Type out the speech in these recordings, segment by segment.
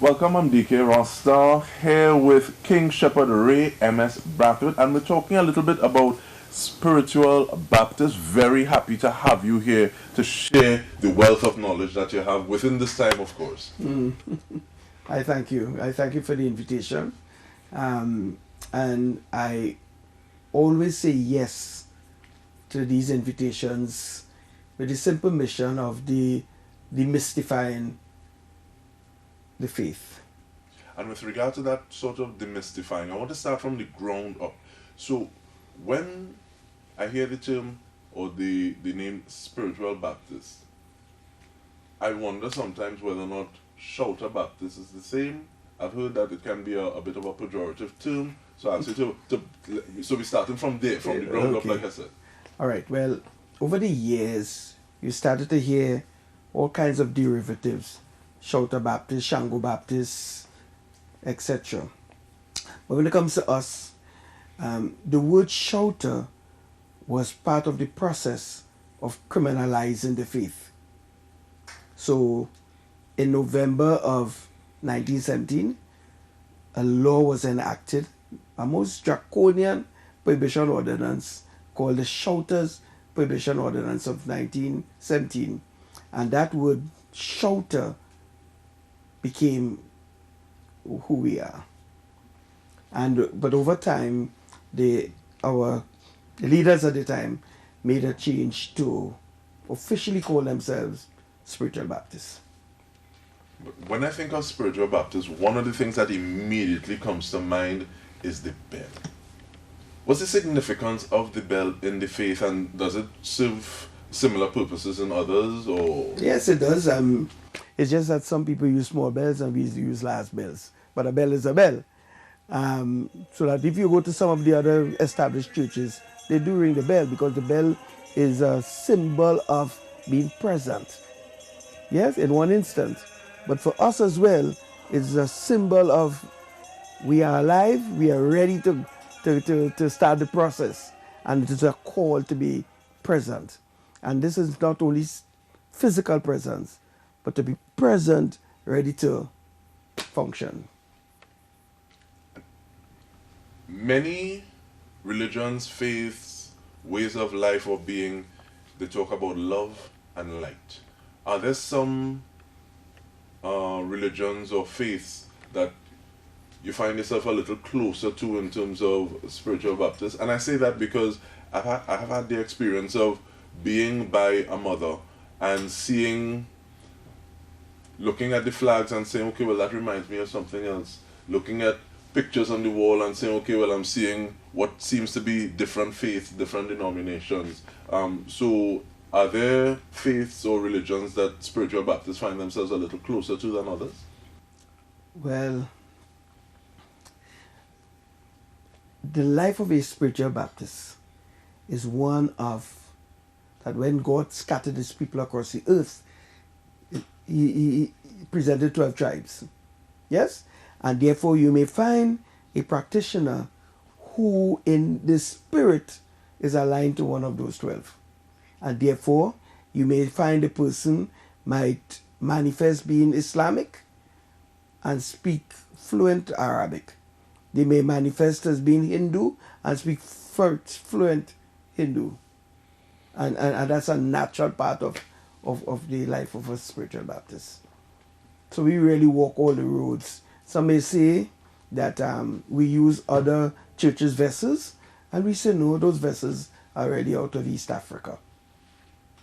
Welcome, I'm DK Rostar here with King Shepherd Ray M.S. Brathwaite, and we're talking a little bit about spiritual Baptist. Very happy to have you here to share the wealth of knowledge that you have within this time, of course. I thank you. I thank you for the invitation. And I always say yes to these invitations with the simple mission of demystifying the faith. And with regard to that sort of demystifying, I want to start from the ground up. So when I hear the term or the name spiritual Baptist, I wonder sometimes whether or not shouter Baptist is the same. I've heard that it can be a bit of a pejorative term. So I'll say so we're starting from there, from the ground up, like I said. All right. Well, over the years, you started to hear all kinds of derivatives: shouter Baptist, Shango Baptist, etc. But when it comes to us, the word shouter was part of the process of criminalizing the faith. So, in November of 1917, a law was enacted, a most draconian prohibition ordinance called the Shouters Prohibition Ordinance of 1917. And that word shouter became who we are. But over time, the leaders at the time made a change to officially call themselves spiritual Baptists. When I think of spiritual Baptist, one of the things that immediately comes to mind is the bell. What's the significance of the bell in the faith, and does it serve similar purposes in others? Or Yes, it does. It's just that some people use small bells and we use large bells. But a bell is a bell. So that if you go to some of the other established churches, they do ring the bell because the bell is a symbol of being present. Yes, in one instant. But for us as well, it's a symbol of we are alive, we are ready to start the process. And it is a call to be present. And this is not only physical presence, but to be present, ready to function. many religions, faiths, ways of life or being, they talk about love and light. Are there some religions or faiths that you find yourself a little closer to in terms of spiritual Baptist? And I say that because I have had the experience of being by a mother and looking at the flags and saying, okay, well, that reminds me of something else. Looking at pictures on the wall and saying, okay, well, I'm seeing what seems to be different faiths, different denominations. So are there faiths or religions that spiritual Baptists find themselves a little closer to than others? Well, the life of a spiritual Baptist is one of that when God scattered his people across the earth, he presented 12 tribes. Yes? And therefore you may find a practitioner who in the spirit is aligned to one of those 12. And therefore you may find a person might manifest being Islamic and speak fluent Arabic. They may manifest as being Hindu and speak fluent Hindu. And that's a natural part of the life of a spiritual Baptist. So we really walk all the roads. Some may say that we use other churches' vessels, and we say no, those vessels are already out of East Africa.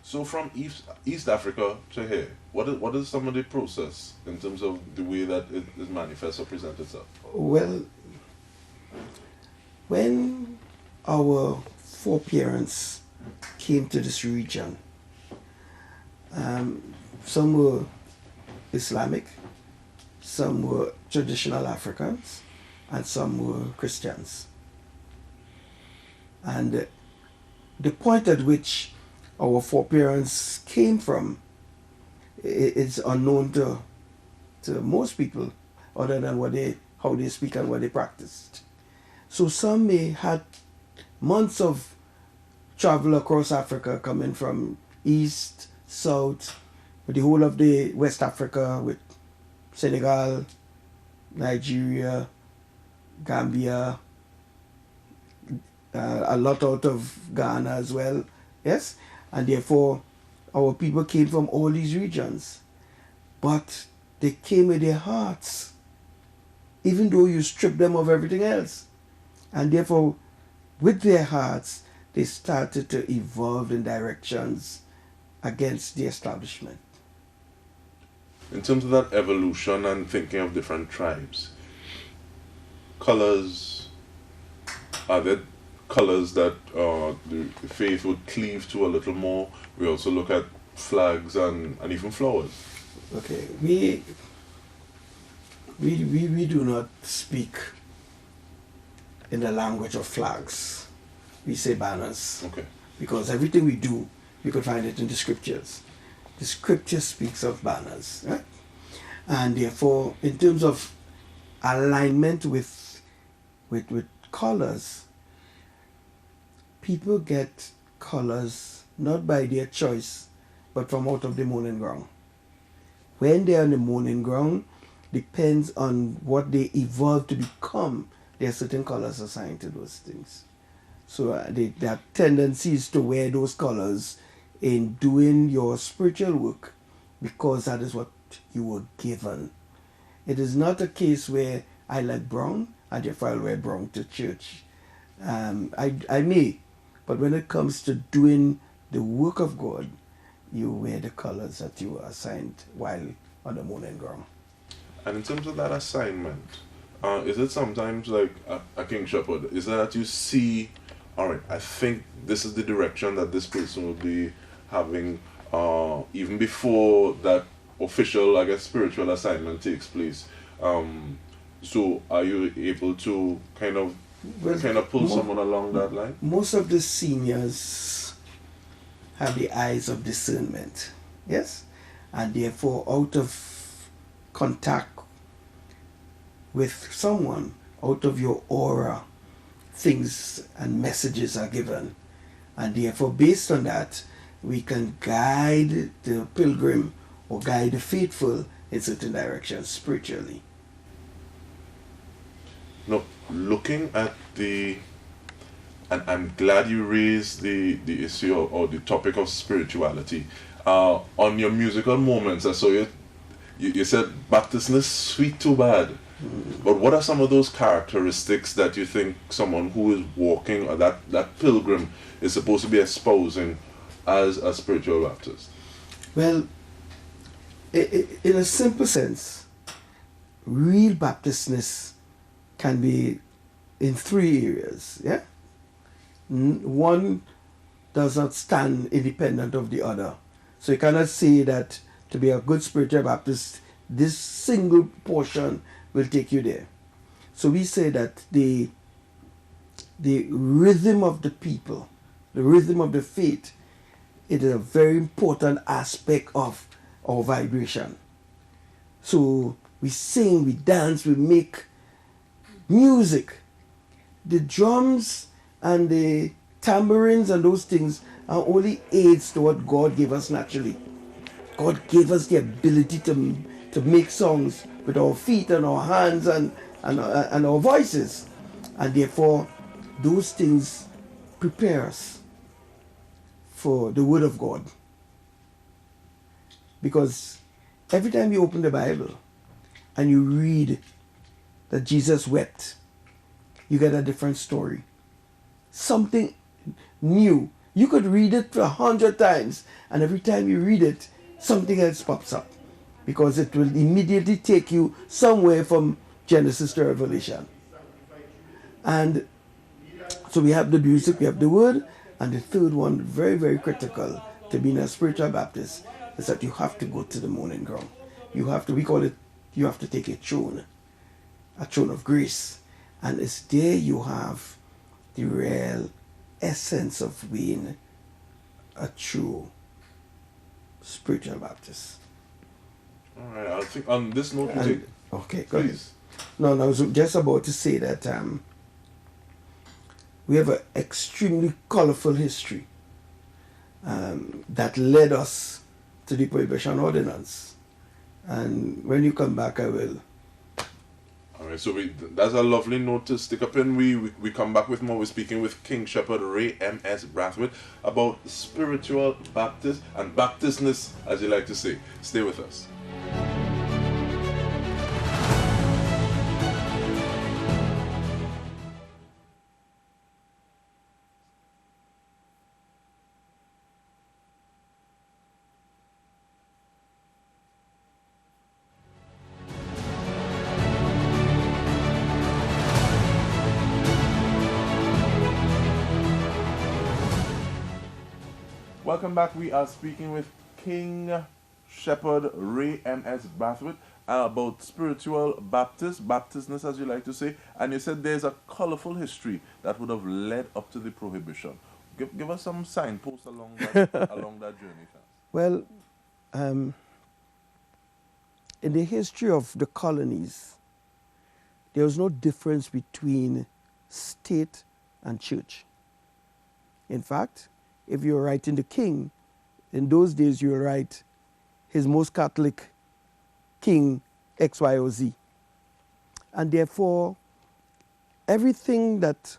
So from East Africa to here, what is some of the process in terms of the way that it is manifest or present itself? Well, when our foreparents came to this region, some were Islamic, some were traditional Africans, and some were Christians. And the point at which our foreparents came from is unknown to most people, other than how they speak and what they practiced. So some may had months of travel across Africa, coming from east, south, with the whole of the West Africa, with Senegal, Nigeria, Gambia, a lot out of Ghana as well. Yes? And therefore, our people came from all these regions. But they came with their hearts, even though you strip them of everything else. And therefore, with their hearts, they started to evolve in directions against the establishment. In terms of that evolution and thinking of different tribes, colors, are there colors that the faith would cleave to a little more? We also look at flags and even flowers. Okay, we do not speak in the language of flags. We say banners. Okay. Because everything we do, you can find it in the scriptures. The scripture speaks of banners. Right? And therefore, in terms of alignment with colors, people get colors not by their choice, but from out of the mourning ground. When they are on the mourning ground, depends on what they evolve to become. There are certain colors assigned to those things. So they have tendencies to wear those colors in doing your spiritual work because that is what you were given. It is not a case where I like brown and therefore I'll wear brown to church. I may, but when it comes to doing the work of God, you wear the colors that you were assigned while on the mourning ground. And in terms of that assignment, is it sometimes like a King Shepherd? Is that you see, all right, I think this is the direction that this person will be having even before that official, I guess, spiritual assignment takes place. So are you able to kind of pull someone along that line? Most of the seniors have the eyes of discernment, yes? And therefore, out of contact with someone, out of your aura, things and messages are given. And therefore, based on that, we can guide the pilgrim or guide the faithful in certain directions spiritually. Now, looking at and I'm glad you raised the issue or the topic of spirituality. On your musical moments, I saw you said Baptistness sweet too bad. But what are some of those characteristics that you think someone who is walking or that pilgrim is supposed to be espousing as a spiritual Baptist? Well, in a simple sense, real Baptistness can be in three areas. Yeah, one does not stand independent of the other. So you cannot say that to be a good spiritual Baptist, this single portion will take you there. So we say that the rhythm of the people, the rhythm of the faith, it is a very important aspect of our vibration. So we sing, we dance, we make music. The drums and the tambourines and those things are only aids to what God gave us naturally. God gave us the ability to make songs with our feet and our hands and our voices. And therefore, those things prepare us for the Word of God. Because every time you open the Bible and you read that Jesus wept, you get a different story. Something new. You could read it 100 times, and every time you read it, something else pops up. Because it will immediately take you somewhere from Genesis to Revelation. And so we have the music, we have the word, and the third one, very, very critical to being a spiritual Baptist, is that you have to go to the mourning ground. You have to, we call it, you have to take a throne of grace. And it's there you have the real essence of being a true spiritual Baptist. All right, I think on this note, okay, go ahead. No, I was just about to say that we have an extremely colorful history that led us to the Prohibition Ordinance. And when you come back, I will Alright, so that's a lovely note to stick up in. We come back with more. We're speaking with King Shepherd Ray M.S. Brathwaite about spiritual Baptist and Baptistness, as you like to say. Stay with us. Welcome back. We are speaking with King Shepherd Ray M.S. Brathwaite about spiritual Baptistness, as you like to say. And you said there's a colorful history that would have led up to the prohibition. Give us some signposts along that journey, fam. Well, um, in the history of the colonies, there was no difference between state and church. In fact, if you're writing the king, in those days you write His Most Catholic King X, Y, or Z. And therefore, everything that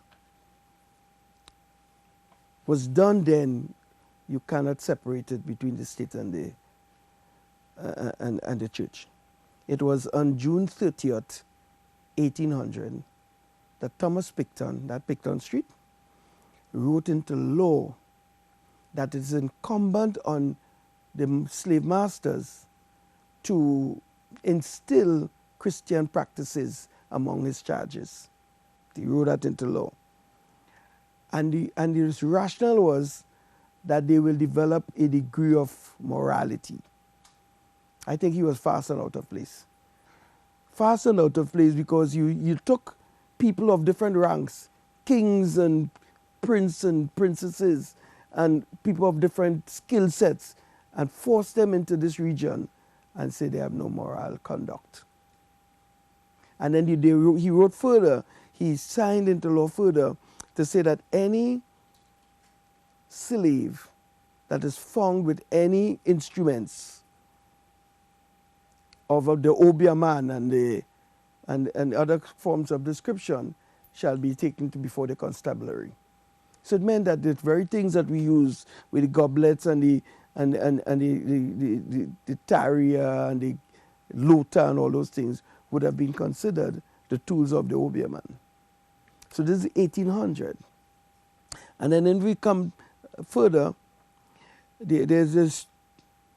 was done then, you cannot separate it between the state and the church. It was on June 30th, 1800, that Thomas Picton, that Picton Street, wrote into law that it is incumbent on the slave masters to instill Christian practices among his charges. He wrote that into law. And the rationale was that they will develop a degree of morality. I think he was fast and out of place. Fast and out of place because you took people of different ranks, kings and princes and princesses, and people of different skill sets, and forced them into this region and say they have no moral conduct. And then he wrote further, he signed into law further to say that any slave that is found with any instruments of the obeahman and other forms of description shall be taken to before the constabulary. So it meant that the very things that we use with the goblets and the tarrier and the lota and all those things would have been considered the tools of the obeahman. So this is 1800. And then when we come further, there's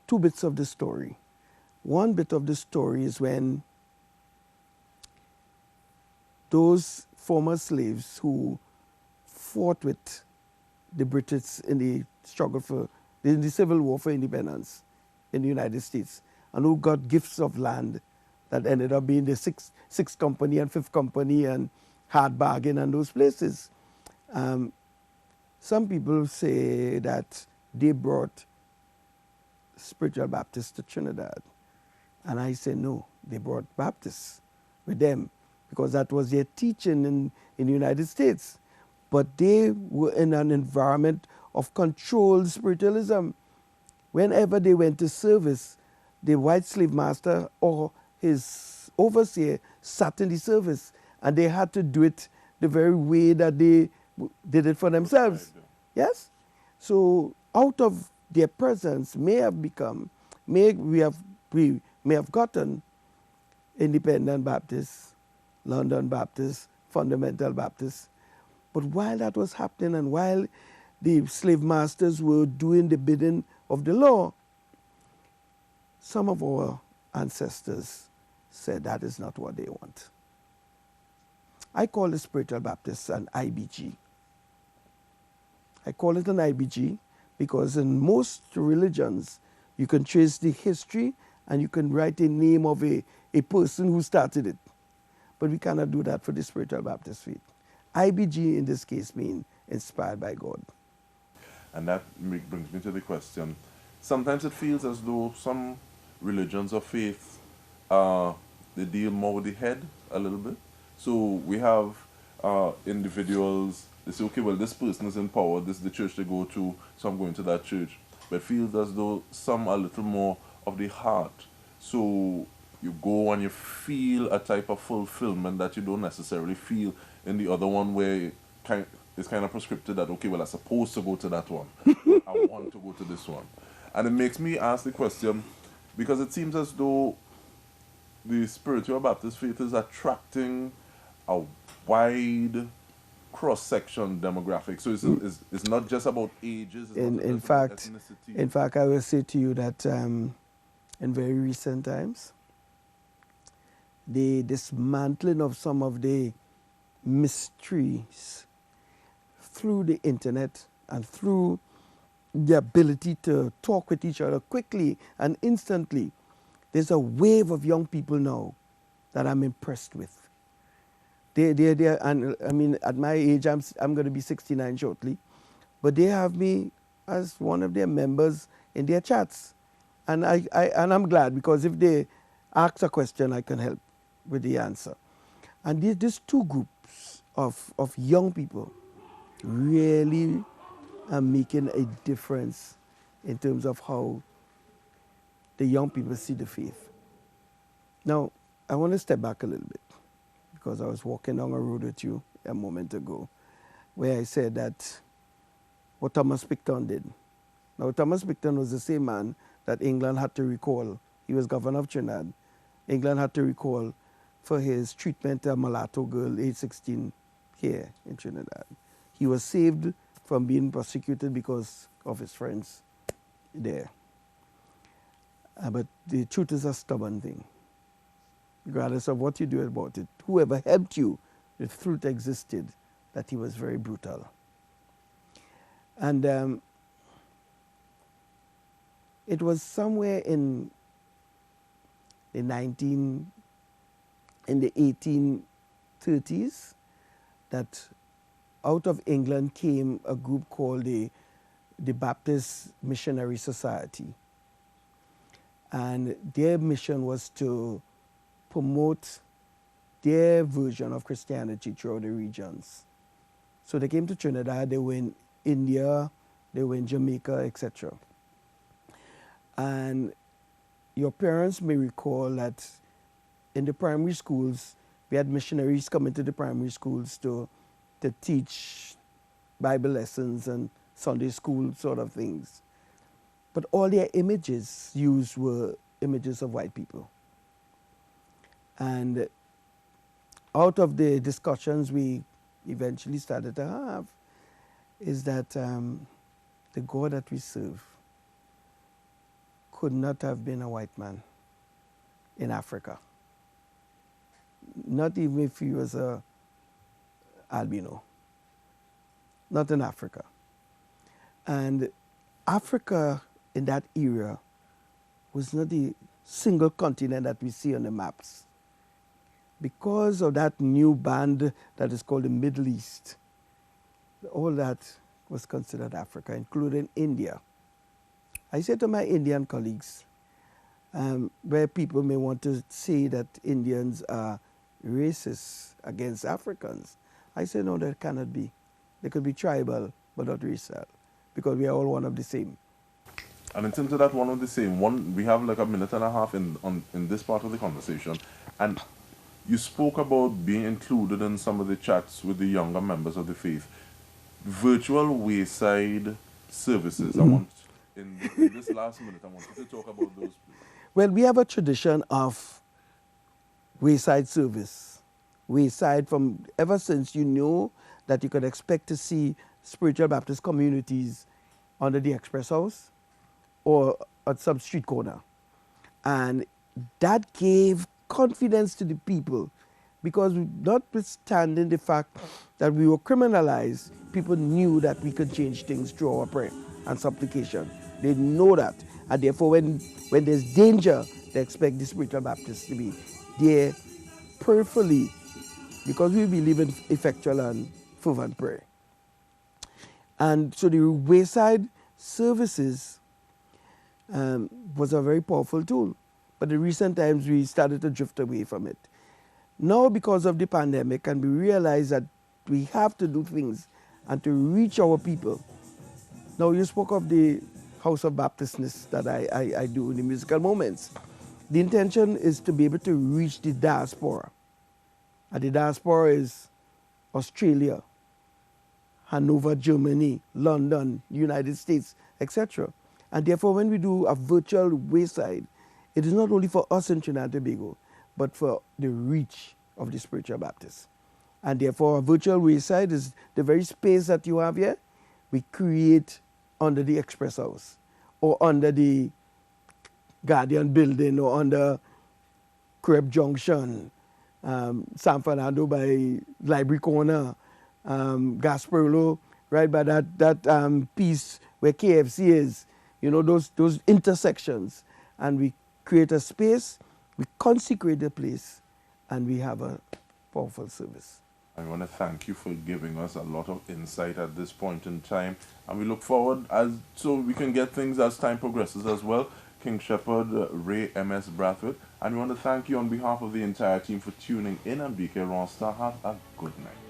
two bits of the story. One bit of the story is when those former slaves who fought with the British in the struggle in the Civil War for independence in the United States, and who got gifts of land that ended up being the Sixth Company and Fifth Company and Hard Bargain and those places. Some people say that they brought spiritual Baptists to Trinidad. And I say no, they brought Baptists with them because that was their teaching in the United States. But they were in an environment of controlled spiritualism. Whenever they went to service, the white slave master or his overseer sat in the service, and they had to do it the very way that they did it for themselves. Yes? So out of their presence we may have gotten Independent Baptists, London Baptists, Fundamental Baptists. But while that was happening and while the slave masters were doing the bidding of the law, some of our ancestors said that is not what they want. I call the spiritual Baptists an IBG. I call it an IBG because in most religions you can trace the history and you can write a name of a person who started it. But we cannot do that for the spiritual Baptist faith. IBG in this case means inspired by God. And that brings me to the question. Sometimes it feels as though some religions of faith, they deal more with the head a little bit. So we have individuals, they say, okay, well, this person is in power, this is the church they go to, so I'm going to that church. But it feels as though some are a little more of the heart. So you go and you feel a type of fulfillment that you don't necessarily feel in the other one, where it's kind of prescripted that, okay, well, I'm supposed to go to that one, but I want to go to this one. And it makes me ask the question, because it seems as though the spiritual Baptist faith is attracting a wide cross-section demographic. So it's not just about ages, it's not In, in just about fact, ethnicity. in fact, I will say to you that in very recent times, the dismantling of some of the mysteries through the internet and through the ability to talk with each other quickly and instantly, there's a wave of young people now that I'm impressed with. And I mean, at my age, I'm going to be 69 shortly, but they have me as one of their members in their chats. And and I'm glad, because if they ask a question, I can help with the answer. And these two groups of young people really are making a difference in terms of how the young people see the faith. Now, I want to step back a little bit, because I was walking down a road with you a moment ago where I said that what Thomas Picton did. Now, Thomas Picton was the same man that England had to recall. He was governor of Trinidad. England had to recall for his treatment of a mulatto girl, age 16, here in Trinidad. He was saved from being prosecuted because of his friends there. But the truth is a stubborn thing. Regardless of what you do about it, whoever helped you, the truth existed that he was very brutal. And it was somewhere in the 1830s that out of England came a group called the Baptist Missionary Society. And their mission was to promote their version of Christianity throughout the regions. So they came to Trinidad, they were in India, they were in Jamaica, etc. And your parents may recall that in the primary schools, we had missionaries come into the primary schools to teach Bible lessons and Sunday school sort of things. But all their images used were images of white people. And out of the discussions we eventually started to have is that the God that we serve could not have been a white man in Africa. Not even if he was a albino. Not in Africa. And Africa in that era was not the single continent that we see on the maps. Because of that new band that is called the Middle East, all that was considered Africa, including India. I say to my Indian colleagues, where people may want to say that Indians are racist against Africans, I say no, that cannot be. They could be tribal, but not racial, because we are all one of the same. And in terms of that one of the same, we have like a minute and a half in this part of the conversation, and you spoke about being included in some of the chats with the younger members of the faith. Virtual wayside services. I want, in this last minute, I want you to talk about those, please. Well, we have a tradition of wayside service. Wayside from ever since you know that you could expect to see spiritual Baptist communities under the Express House or at some street corner. And that gave confidence to the people, because notwithstanding the fact that we were criminalized, people knew that we could change things through our prayer and supplication. They know that. And therefore, when there's danger, they expect the spiritual Baptists to be there prayerfully, because we believe in effectual and fervent prayer. And so the wayside services was a very powerful tool. But in recent times, we started to drift away from it. Now, because of the pandemic, and we realize that we have to do things and to reach our people. Now, you spoke of the House of Baptistness that I do in the musical moments. The intention is to be able to reach the diaspora. And the diaspora is Australia, Hanover, Germany, London, United States, etc. And therefore, when we do a virtual wayside, it is not only for us in Trinidad and Tobago, but for the reach of the spiritual Baptists. And therefore, a virtual wayside is the very space that you have here, we create under the Express House or under the Guardian Building or under Creb Junction, San Fernando by Library Corner, Gasperlo, right by that piece where KFC is, you know, those intersections. And we create a space, we consecrate the place, and we have a powerful service. I want to thank you for giving us a lot of insight at this point in time, and we look forward so we can get things as time progresses as well. King Shepherd Ray M.S. Brathwaite, and we want to thank you on behalf of the entire team for tuning in, and BK Ronsta. Have a good night.